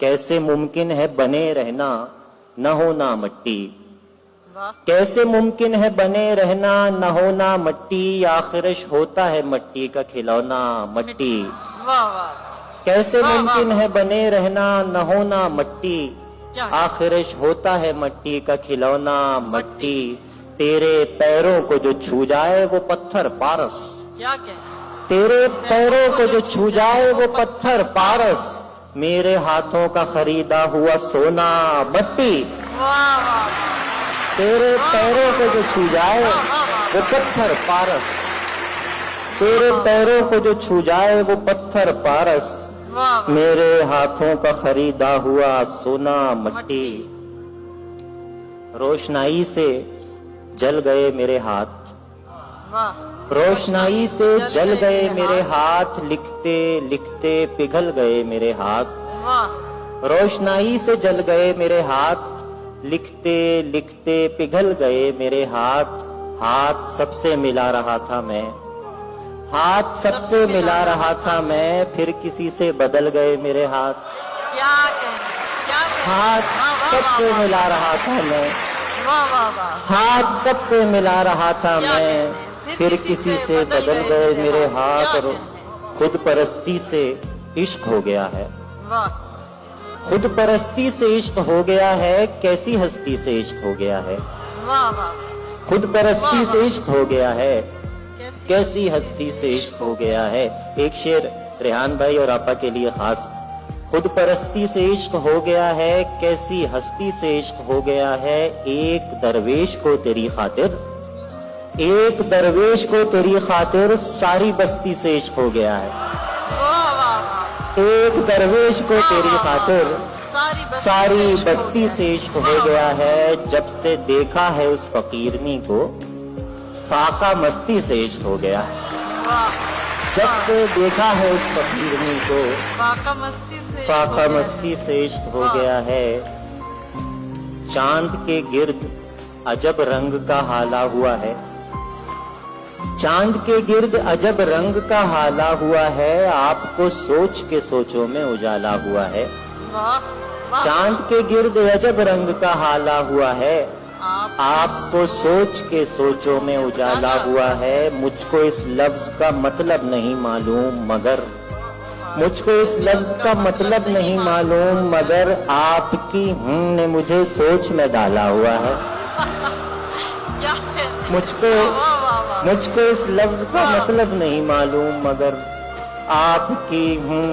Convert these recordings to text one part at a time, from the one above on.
कैसे मुमकिन है बने रहना न होना मट्टी, कैसे मुमकिन है बने रहना न होना मट्टी, आखिरश होता है मट्टी का खिलौना मट्टी। कैसे मुमकिन है बने रहना न होना मट्टी, आखिरश होता है मट्टी का खिलौना मट्टी। तेरे पैरों को जो छू जाए वो पत्थर पारस, तेरे पैरों को जो छू जाए वो पत्थर पारस, मेरे हाथों का खरीदा हुआ सोना मट्टी। तेरे पैरों को जो छू जाए वो पत्थर पारस, तेरे पैरों को जो छू जाए वो पत्थर पारस, मेरे हाथों का खरीदा हुआ सोना मट्टी। रोशनाई से जल गए मेरे हाथ, रोशनाई से जल गए मेरे हाथ, लिखते लिखते पिघल गए मेरे हाथ। रोशनाई से जल गए मेरे हाथ, लिखते लिखते पिघल गए मेरे हाथ। हाथ सबसे मिला रहा था मैं, हाथ सबसे मिला रहा था मैं, फिर किसी से बदल गए मेरे हाथ। हाथ सबसे मिला रहा था मैं, हाथ सबसे मिला रहा था मैं, फिर किसी से बदल गए मेरे हाथ। और खुद परस्ती से इश्क हो गया है, खुद परस्ती से इश्क हो गया है, कैसी हस्ती से इश्क हो गया है। खुद परस्ती से इश्क हो गया है, कैसी हस्ती से इश्क हो गया है। एक शेर रेहान भाई और आपा के लिए खास। खुद परस्ती से इश्क हो गया है, कैसी हस्ती से इश्क हो गया है। एक दरवेश को तेरी खातिर, एक दरवेश को तेरी खातिर सारी बस्ती से इश्क हो गया है। एक दरवेश को तेरी खातिर सारी बस्ती से इश्क हो गया है। जब से देखा है उस फकीरनी को फाका मस्ती से इश्क हो गया है। जब से देखा है उस फकीरनी को फाका मस्ती से इश्क हो गया है। चांद के गिर्द अजब रंग का हाला हुआ है, चांद के गिर्द अजब रंग का हाला हुआ है, आपको सोच के सोचों में उजाला हुआ है। चांद के गिर्द अजब रंग का हाला हुआ है, आपको सोच के सोचों में उजाला हुआ है। मुझको इस लफ्ज का मतलब नहीं मालूम मगर, मुझको इस लफ्ज का मतलब नहीं मालूम मगर, आपकी ने मुझे सोच में डाला हुआ है। मुझको इस लफ्ज का मतलब नहीं मालूम मगर, आपकी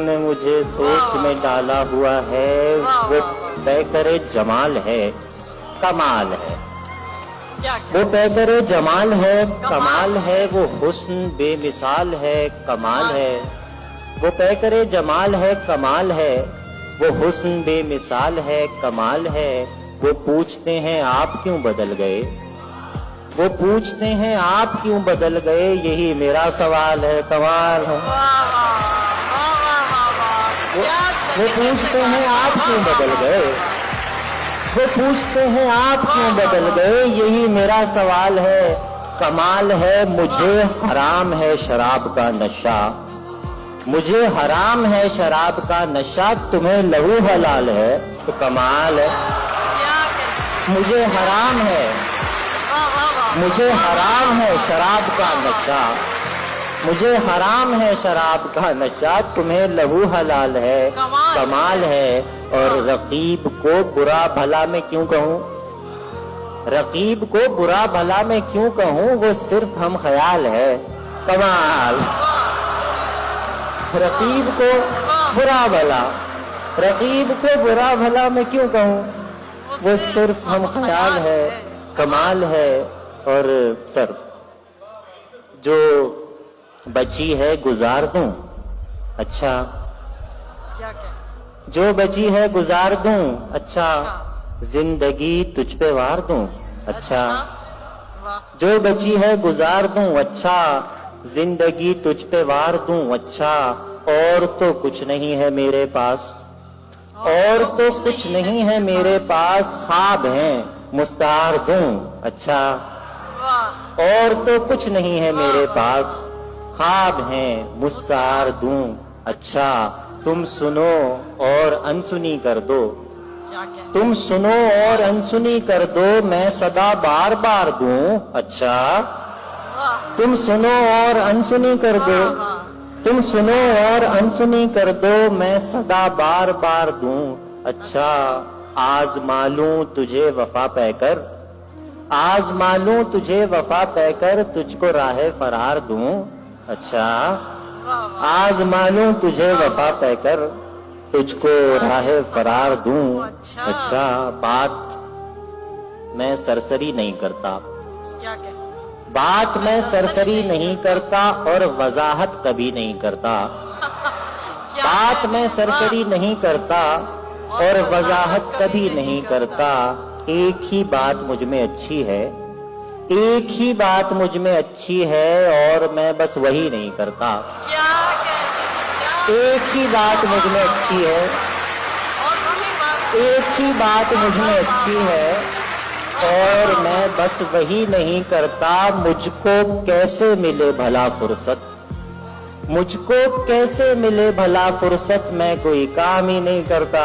ने मुझे सोच में डाला हुआ है। वो पैकरे जमाल है कमाल है, वो पैकरे जमाल है कमाल है, वो हुस्न बेमिसाल है कमाल है। वो पैकरे जमाल है कमाल है, वो हुस्न बेमिसाल है कमाल है। वो पूछते हैं आप क्यों बदल गए, वो पूछते हैं आप क्यों बदल गए, यही मेरा सवाल है कमाल है। वो पूछते हैं आप क्यों बदल गए, वो पूछते हैं आप क्यों बदल गए, यही मेरा सवाल है कमाल है। मुझे हराम है शराब का नशा, मुझे हराम है शराब का नशा, तुम्हें लहू हलाल है तो कमाल है। मुझे हराम है, मुझे हराम है शराब का नशा, मुझे हराम है शराब का नशा, तुम्हें लहू हलाल है कमाल है। और रकीब को बुरा भला मैं क्यों कहूँ, रकीब को बुरा भला मैं क्यों कहूँ, वो सिर्फ हम ख्याल है कमाल। रकीब को बुरा भला, रकीब को बुरा भला मैं क्यों कहूँ, वो सिर्फ हम ख्याल है कमाल है। और सर जो बची है गुजार दूं, अच्छा जो बची है गुजार दूं, अच्छा जिंदगी तुझ पे वार दूं, अच्छा जो बची है गुजार दूं, अच्छा जिंदगी तुझ पे वार दूं, अच्छा और तो कुछ नहीं है मेरे पास, और तो कुछ नहीं है मेरे पास, ख्वाब हैं मुस्तार दूं, अच्छा और तो कुछ नहीं है मेरे पास, ख्वाब हैं मुस्तार दूं, अच्छा तुम सुनो और अनसुनी कर दो, तुम सुनो और अनसुनी कर दो, मैं सदा बार बार दूं। अच्छा, तुम सुनो और अनसुनी कर दो, तुम सुनो और अनसुनी कर दो, मैं सदा बार बार दूं। अच्छा, आज़मा लूं तुझे वफा पैकर, आज़मा लूं तुझे वफा पैकर, तुझको राह फरार दूं। अच्छा, आज़मा लूं तुझे वफा पैकर, तुझको राह फरार दूं। अच्छा, बात मैं सरसरी नहीं करता, बात मैं सरसरी नहीं करता और वजाहत कभी नहीं करता। बात मैं सरसरी नहीं करता और वजाहत कभी नहीं करता। एक ही बात मुझ में अच्छी है, एक ही बात मुझ में अच्छी है और मैं बस वही नहीं करता। एक ही बात मुझ में अच्छी है, एक ही बात मुझ में अच्छी है और मैं बस वही नहीं करता। मुझको कैसे मिले भला फुर्सत, मुझको कैसे मिले भला फुर्सत, मैं कोई काम ही नहीं करता।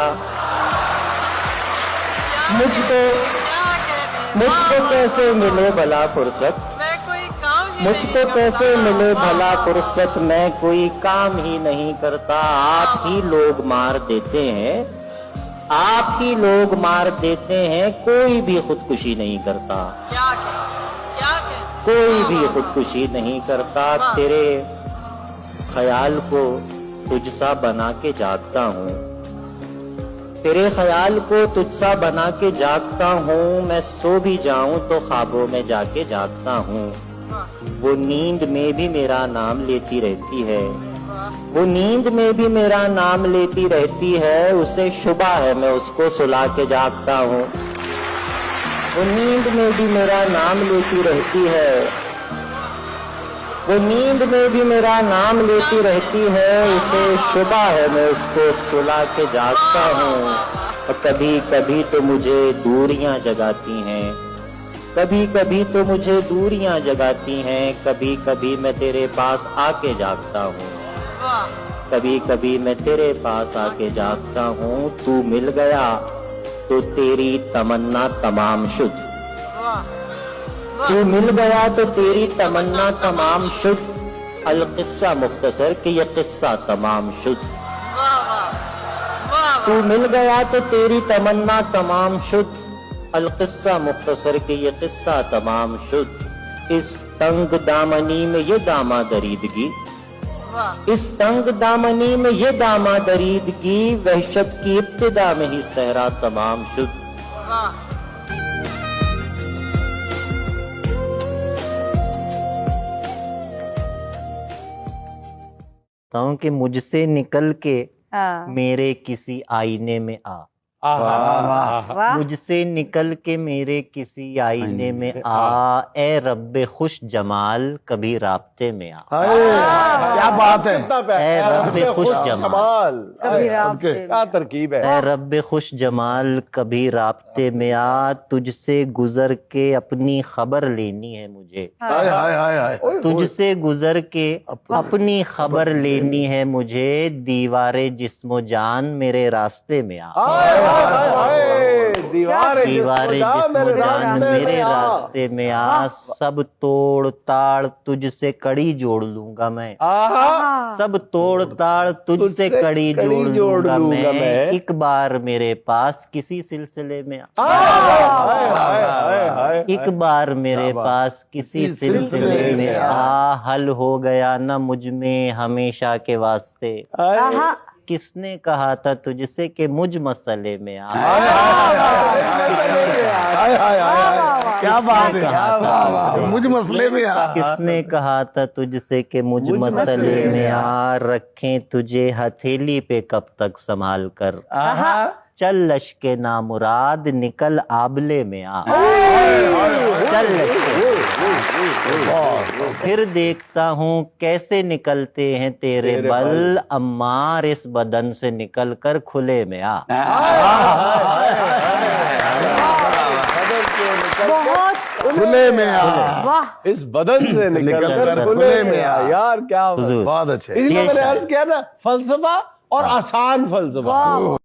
मुझको कैसे मिले भला फुर्सत, मुझको कैसे मिले भला फुर्सत, मैं कोई काम ही नहीं करता। आप ही लोग मार देते हैं, आप ही लोग मार देते हैं, कोई भी खुदकुशी नहीं करता, कोई भी खुदकुशी नहीं करता। तेरे ख्याल को तुझसा बना के जागता हूँ, तेरे ख्याल को तुझसा बना के जागता हूँ। मैं सो भी जाऊं तो ख्वाबों में जाके जागता हूँ। वो नींद में भी मेरा नाम लेती रहती है, वो नींद में भी मेरा नाम लेती रहती है। उसे शुबा है मैं उसको सुला के जागता हूँ। वो नींद में भी मेरा नाम लेती रहती है, वो नींद में भी मेरा नाम लेती रहती है। उसे शुबा है मैं उसको सुला के जागता हूँ। और कभी कभी तो मुझे दूरियां जगाती हैं, कभी कभी तो मुझे दूरियां जगाती हैं। कभी कभी मैं तेरे पास आके जागता हूँ, कभी कभी मैं तेरे पास आके जागता हूँ। तू मिल गया तो तेरी तमन्ना तमाम शुद्ध, तू मिल गया तो तेरी तमन्ना तमाम शुद्ध। अल-किस्सा मुख्तसर कि ये किस्सा तमाम शुद्ध। तू मिल गया तो तेरी तमन्ना तमाम शुद्ध। अल-किस्सा मुख्तसर कि ये किस्सा तमाम शुद्ध। इस तंग दामनी में ये दामा दरीदगी, इस तंग दामनी में ये दामा दरीदगी, वहशत की इब्तिदा में ही सहरा तमाम शुद्ध। कि मुझसे निकल के मेरे किसी आईने में आ, मुझसे निकल के मेरे किसी आईने में आ, ए रब्बे खुश जमाल कभी राब्ते में आ। क्या बात है, ए रब्बे खुश जमाल, क्या तरकीब है। ए रब्बे खुश जमाल कभी राब्ते में आ, तुझसे गुजर के अपनी खबर लेनी है मुझे, तुझसे गुजर के अपनी खबर लेनी है मुझे। दीवारे जिस्मो जान मेरे रास्ते में आ, दीवारे जिस्मो जान मेरे रास्ते में आ। सब तोड़ ताड़ तुझसे कड़ी जोड़ लूंगा मैं, सब तोड़ ताड़ तुझसे कड़ी जोड़ लूंगा मैं। एक बार मेरे पास किसी सिलसिले में आ, एक बार मेरे पास किसी सिलसिले में आ। हल हो गया ना मुझ में हमेशा के वास्ते, किसने कहा था तुझसे कि मुझ मसले में आ। क्या बात है, मुझ मसले में आ। किसने कहा था तुझसे कि मुझ मसले में आ। रखें तुझे हथेली पे कब तक संभाल कर, चल लश्के नामुराद निकल आबले में आ, चल लश्के। फिर देखता हूँ कैसे निकलते हैं तेरे बल, अम्मार इस बदन से निकल कर खुले में आ। खुले में आ, इस बदन से निकल कर खुले में आ। यार क्या बहुत अच्छे। इसलिए मैंने अर्ज किया था फलसफा اور آسان فلسفہ.